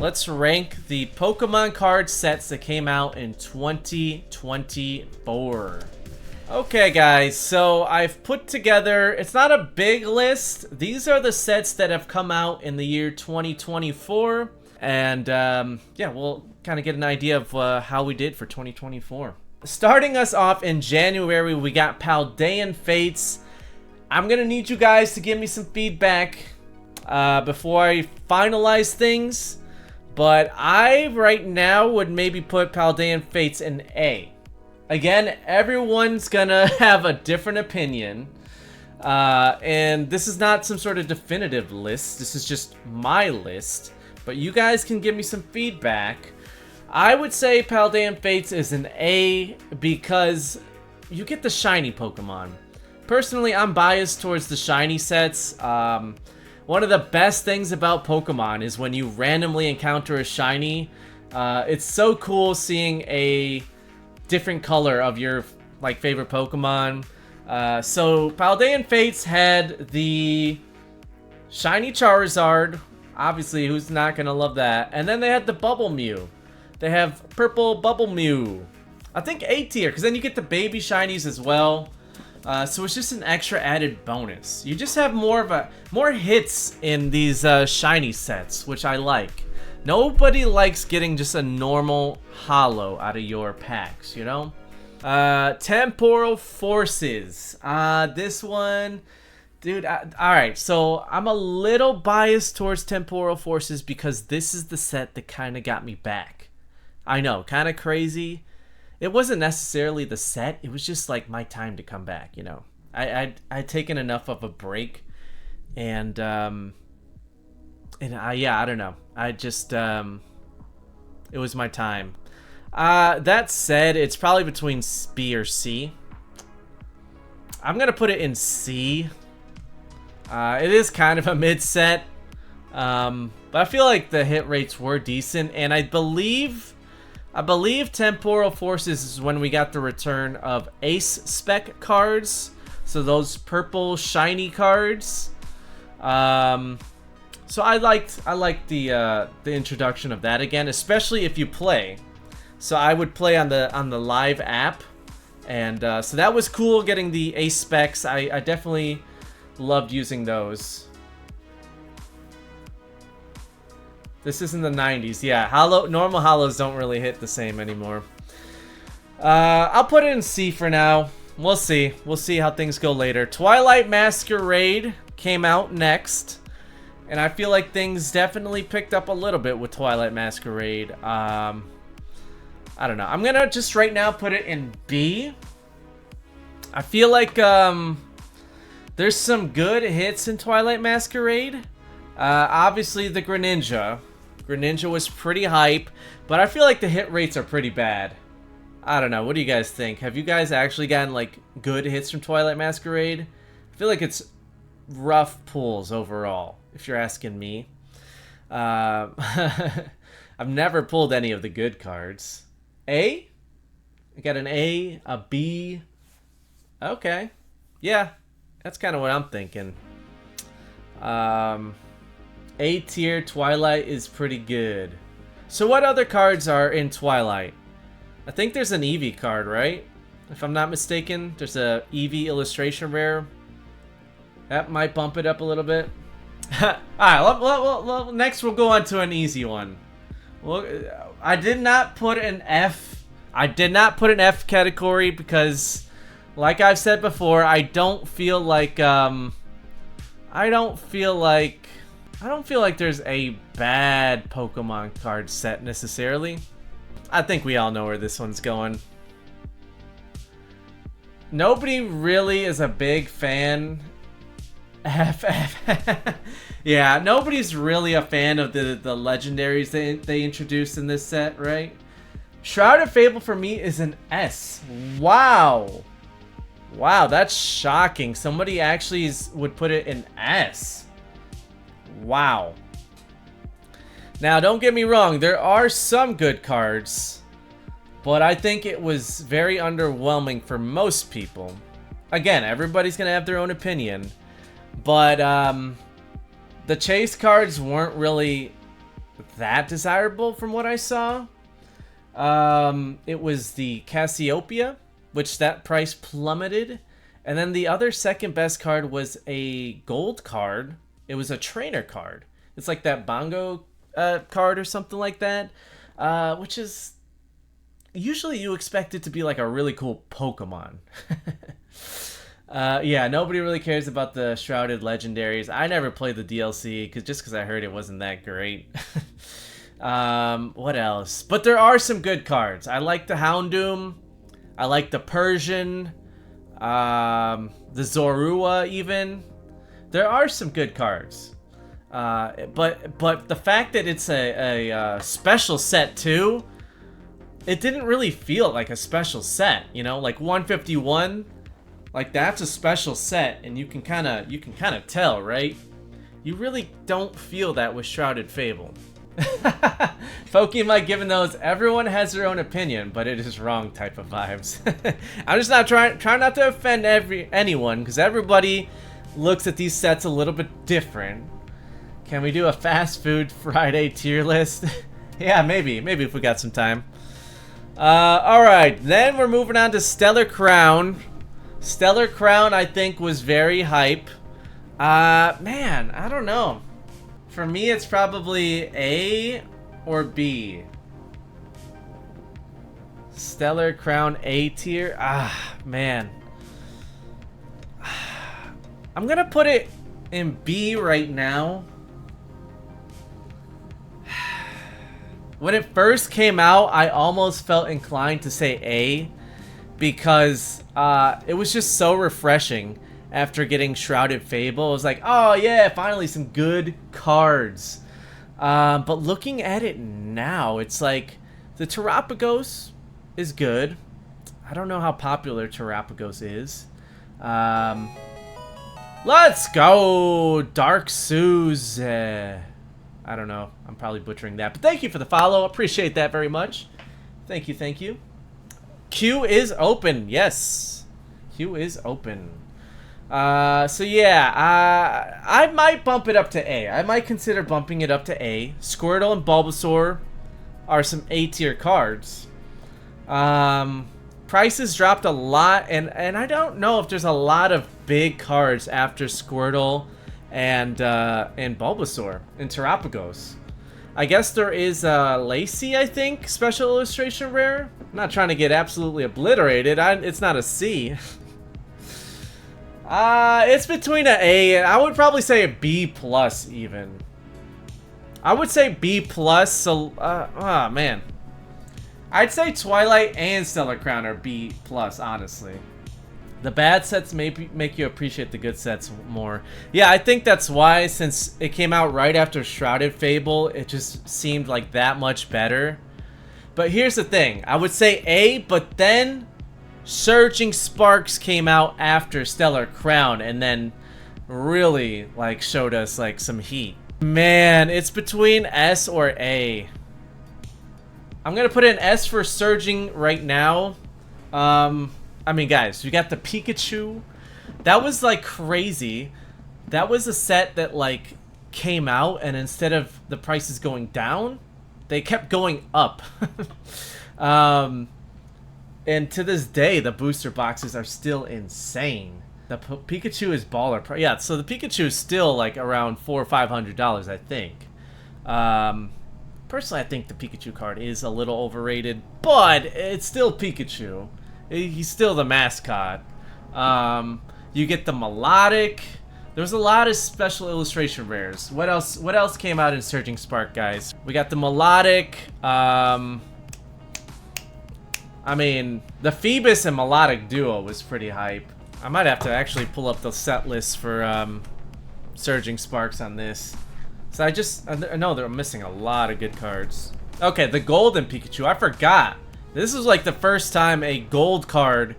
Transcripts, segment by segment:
let's rank the Pokemon card sets that came out in 2024. Okay, guys, so I've put together, it's not a big list. These are the sets that have come out in the year 2024. And, yeah, we'll kind of get an idea of how we did for 2024. Starting us off in January, we got Paldean Fates. I'm going to need you guys to give me some feedback before I finalize things. But I, right now, would maybe put Paldean Fates in A. Again, everyone's gonna have a different opinion. And this is not some sort of definitive list. This is just my list. But you guys can give me some feedback. I would say Paldean Fates is an A because you get the shiny Pokemon. Personally, I'm biased towards the shiny sets. One of the best things about Pokemon is when you randomly encounter a shiny. It's so cool seeing a different color of your favorite Pokemon. So Paldean Fates had the shiny Charizard. Obviously, who's not gonna love that? And then they had the Bubble Mew. They have purple Bubble Mew. I think A tier, because then you get the baby shinies as well. So it's just an extra added bonus. You just have more hits in these shiny sets, which I like. Nobody likes getting just a normal holo out of your packs, you know? Temporal Forces. This one, dude, alright, so I'm a little biased towards Temporal Forces because this is the set that kind of got me back. I know, kind of crazy. It wasn't necessarily the set, it was just like my time to come back, you know. I'd taken enough of a break, and yeah, I don't know. I just, it was my time. That said, it's probably between B or C. I'm gonna put it in C. It is kind of a mid set, but I feel like the hit rates were decent, and I believe Temporal Forces is when we got the return of Ace Spec cards, so those purple shiny cards. So I liked the introduction of that again, especially if you play. So I would play on the live app, and so that was cool getting the Ace Specs. I definitely loved using those. This is in the 90s, yeah. Normal holos don't really hit the same anymore. I'll put it in C for now. We'll see. We'll see how things go later. Twilight Masquerade came out next. And I feel like things definitely picked up a little bit with Twilight Masquerade. I don't know. I'm gonna just right now put it in B. I feel like there's some good hits in Twilight Masquerade. Obviously the Greninja. Greninja was pretty hype, but I feel like the hit rates are pretty bad. I don't know. What do you guys think? Have you guys actually gotten like good hits from Twilight Masquerade? I feel like it's rough pulls overall, if you're asking me. I've never pulled any of the good cards. A? I got an A, a B. Okay. Yeah, that's kind of what I'm thinking. A tier Twilight is pretty good. So what other cards are in Twilight? I think there's an Eevee card, right? If I'm not mistaken, there's a Eevee illustration rare. That might bump it up a little bit. Alright, well, next we'll go on to an easy one. Well, I did not put an F. I did not put an F category because, like I've said before, I don't feel like there's a bad Pokemon card set necessarily. I think we all know where this one's going. Nobody really is a big fan. Yeah, nobody's really a fan of the legendaries they introduced in this set, right? Shrouded Fable for me is an S. Wow. Wow, that's shocking. Somebody actually would put it in S. Wow. Now, don't get me wrong. There are some good cards, but I think it was very underwhelming for most people. Again, everybody's going to have their own opinion, but the chase cards weren't really that desirable from what I saw. It was the Cassiopeia, which that price plummeted. And then the other second best card was a gold card. It was a trainer card. It's like that Bongo card or something like that, which is usually you expect it to be like a really cool Pokemon. Yeah, nobody really cares about the Shrouded Legendaries. I never played the DLC because I heard it wasn't that great. What else? But there are some good cards. I like the Houndoom. I like the Persian. The Zorua even. There are some good cards. But the fact that it's a special set too, it didn't really feel like a special set, you know? Like 151, like that's a special set, and you can kind of tell, right? You really don't feel that with Shrouded Fable. Pokemon giving those everyone has their own opinion, but it is wrong type of vibes. I'm just not trying not to offend anyone, because everybody looks at these sets a little bit different. Can we do a fast food Friday tier list? Yeah, maybe if we got some time. Alright, then we're moving on to Stellar Crown. Stellar Crown, I think, was very hype. Man, I don't know. For me, it's probably A or B. Stellar Crown A tier? Ah, man. I'm gonna put it in B right now. When it first came out, I almost felt inclined to say A because it was just so refreshing after getting Shrouded Fable. It was like, oh yeah, finally some good cards. But looking at it now, it's like the Terapagos is good. I don't know how popular Terapagos is. Let's go, Dark Suze. I don't know. I'm probably butchering that. But thank you for the follow. Appreciate that very much. Thank you, thank you. Q is open. Yes. Q is open. So yeah, I might bump it up to A. I might consider bumping it up to A. Squirtle and Bulbasaur are some A tier cards. Prices dropped a lot, and I don't know if there's a lot of big cards after Squirtle and Bulbasaur and Terapagos. I guess there is Lacey, I think, special illustration rare. I'm not trying to get absolutely obliterated. It's not a C. It's between an A and I would probably say a B plus even. I would say B plus. So, oh man, I'd say Twilight and Stellar Crown are B plus. Honestly, the bad sets make you appreciate the good sets more. Yeah, I think that's why, since it came out right after Shrouded Fable, it just seemed like that much better. But here's the thing, I would say A, but then Surging Sparks came out after Stellar Crown and then really like showed us like some heat. Man, it's between S or A. I'm gonna put in S for Surging right now. I mean, guys, we got the Pikachu. That was like crazy. That was a set that like came out, and instead of the prices going down, they kept going up. And to this day, the booster boxes are still insane. The Pikachu is baller. Yeah, so the Pikachu is still like around $400 or $500, I think. Personally, I think the Pikachu card is a little overrated, but it's still Pikachu. He's still the mascot. You get the Melodic. There's a lot of special illustration rares. What else? What else came out in Surging Spark, guys? We got the Melodic. I mean, the Phoebus and Melodic duo was pretty hype. I might have to actually pull up the set list for Surging Sparks on this. So I know they're missing a lot of good cards. Okay, the Golden Pikachu. I forgot. This is like the first time a gold card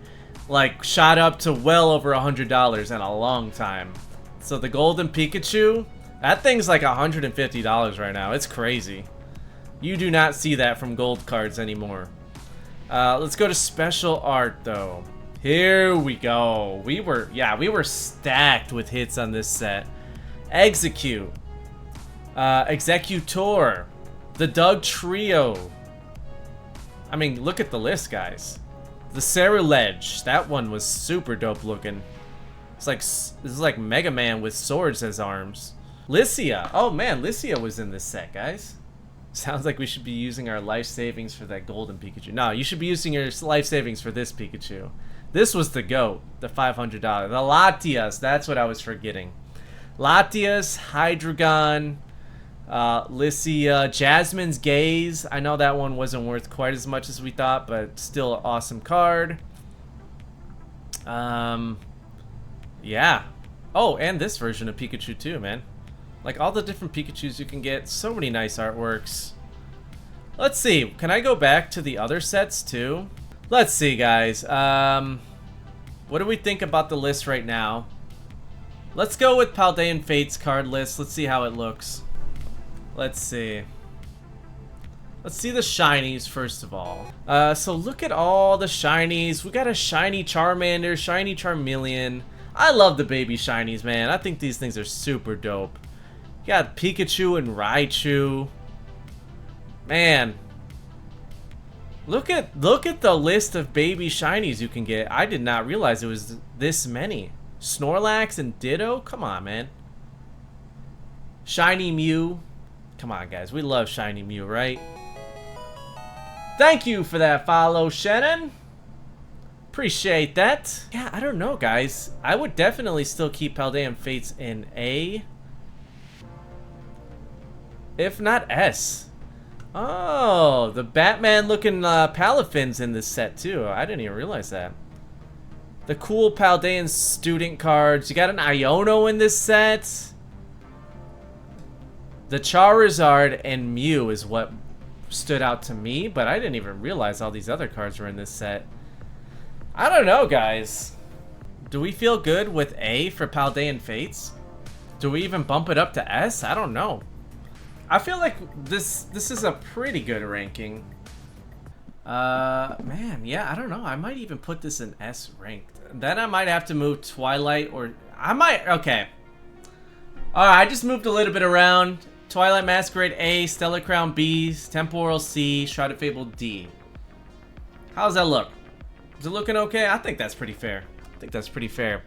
like shot up to well over $100 in a long time. So the Golden Pikachu, that thing's like $150 right now. It's crazy. You do not see that from gold cards anymore. Let's go to special art though. Here we go. We were stacked with hits on this set. Execute. Executor. The Doug Trio. I mean, look at the list, guys. The Ceruledge. That one was super dope looking. This is like Mega Man with swords as arms. Lycia. Oh man, Lycia was in this set, guys. Sounds like we should be using our life savings for that golden Pikachu. No, you should be using your life savings for this Pikachu. This was the GOAT, the $500. The Latias, that's what I was forgetting. Latias, Hydreigon, Lycia, Jasmine's Gaze. I know that one wasn't worth quite as much as we thought, but still an awesome card. Yeah. Oh, and this version of Pikachu too, man. Like all the different Pikachus you can get. So many nice artworks. Let's see. Can I go back to the other sets too? Let's see, guys. What do we think about the list right now? Let's go with Paldean Fate's card list. Let's see how it looks. Let's see. Let's see the shinies first of all. So look at all the shinies. We got a shiny Charmander, shiny Charmeleon. I love the baby shinies, man. I think these things are super dope. You got Pikachu and Raichu. Man. Look at the list of baby shinies you can get. I did not realize it was this many. Snorlax and Ditto? Come on, man. Shiny Mew. Come on, guys. We love Shiny Mew, right? Thank you for that follow, Shannon. Appreciate that. Yeah, I don't know, guys. I would definitely still keep Paldean Fates in A. If not S. Oh, the Batman-looking Palafin's in this set, too. I didn't even realize that. The cool Paldean student cards. You got an Iono in this set. The Charizard and Mew is what stood out to me, but I didn't even realize all these other cards were in this set. I don't know, guys. Do we feel good with A for Paldean Fates? Do we even bump it up to S? I don't know. I feel like this is a pretty good ranking. Man, yeah, I don't know. I might even put this in S ranked. Then I might have to move Twilight or... I might... Okay. Alright, I just moved a little bit around. Twilight Masquerade A, Stellar Crown B, Temporal C, Shrouded Fable D. How's that look? Is it looking okay? I think that's pretty fair. I think that's pretty fair.